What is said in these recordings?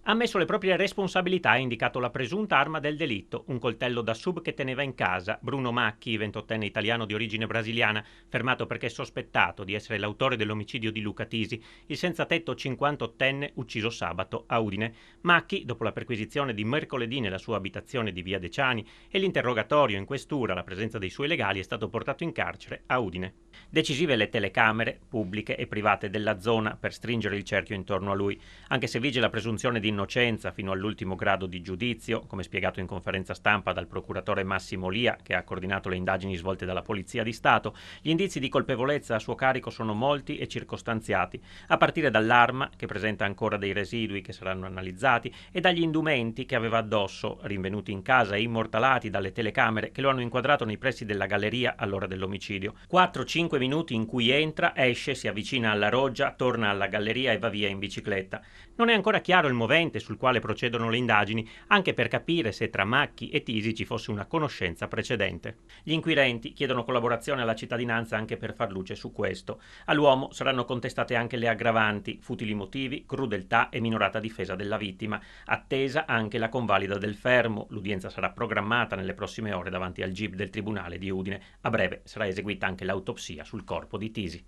Ha ammesso le proprie responsabilità e indicato la presunta arma del delitto, un coltello da sub che teneva in casa. Bruno Macchi, 28enne italiano di origine brasiliana, fermato perché sospettato di essere l'autore dell'omicidio di Luca Tisi, il senzatetto 58enne ucciso sabato a Udine. Macchi, dopo la perquisizione di mercoledì nella sua abitazione di via Deciani e l'interrogatorio in questura alla presenza dei suoi legali, è stato portato in carcere a Udine. Decisive le telecamere, pubbliche e private della zona, per stringere il cerchio intorno a lui. Anche se vige la presunzione di innocenza fino all'ultimo grado di giudizio, come spiegato in conferenza stampa dal procuratore Massimo Lia, che ha coordinato le indagini svolte dalla Polizia di Stato, gli indizi di colpevolezza a suo carico sono molti e circostanziati, a partire dall'arma, che presenta ancora dei residui che saranno analizzati, e dagli indumenti che aveva addosso, rinvenuti in casa e immortalati dalle telecamere che lo hanno inquadrato nei pressi della galleria all'ora dell'omicidio. 4-5 minuti in cui entra, esce, si avvicina alla roggia, torna alla galleria e va via in bicicletta. Non è ancora chiaro il movente sul quale procedono le indagini, anche per capire se tra Macchi e Tisi ci fosse una conoscenza precedente. Gli inquirenti chiedono collaborazione alla cittadinanza anche per far luce su questo. All'uomo saranno contestate anche le aggravanti, futili motivi, crudeltà e minorata difesa della vittima. Attesa anche la convalida del fermo. L'udienza sarà programmata nelle prossime ore davanti al GIP del Tribunale di Udine. A breve sarà eseguita anche l'autopsia sul corpo di Tisi.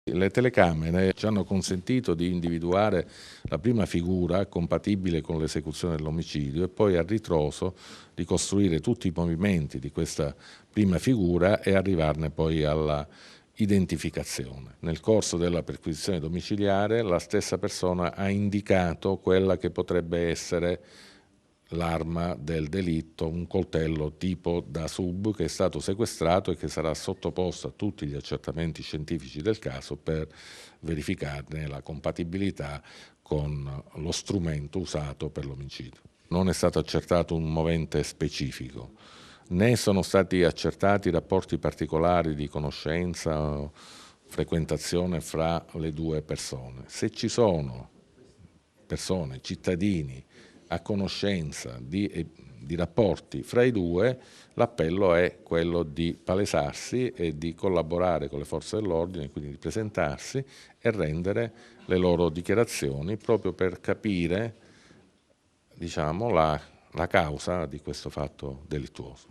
Le telecamere ci hanno consentito di individuare la prima figura compatibile con l'esecuzione dell'omicidio e poi a ritroso ricostruire tutti i movimenti di questa prima figura e arrivarne poi alla identificazione. Nel corso della perquisizione domiciliare la stessa persona ha indicato quella che potrebbe essere l'arma del delitto, un coltello tipo da sub che è stato sequestrato e che sarà sottoposto a tutti gli accertamenti scientifici del caso per verificarne la compatibilità con lo strumento usato per l'omicidio. Non è stato accertato un movente specifico, né sono stati accertati rapporti particolari di conoscenza o frequentazione fra le due persone. Se ci sono persone, cittadini, a conoscenza di rapporti fra i due, l'appello è quello di palesarsi e di collaborare con le forze dell'ordine, quindi di presentarsi e rendere le loro dichiarazioni proprio per capire, diciamo, la causa di questo fatto delittuoso.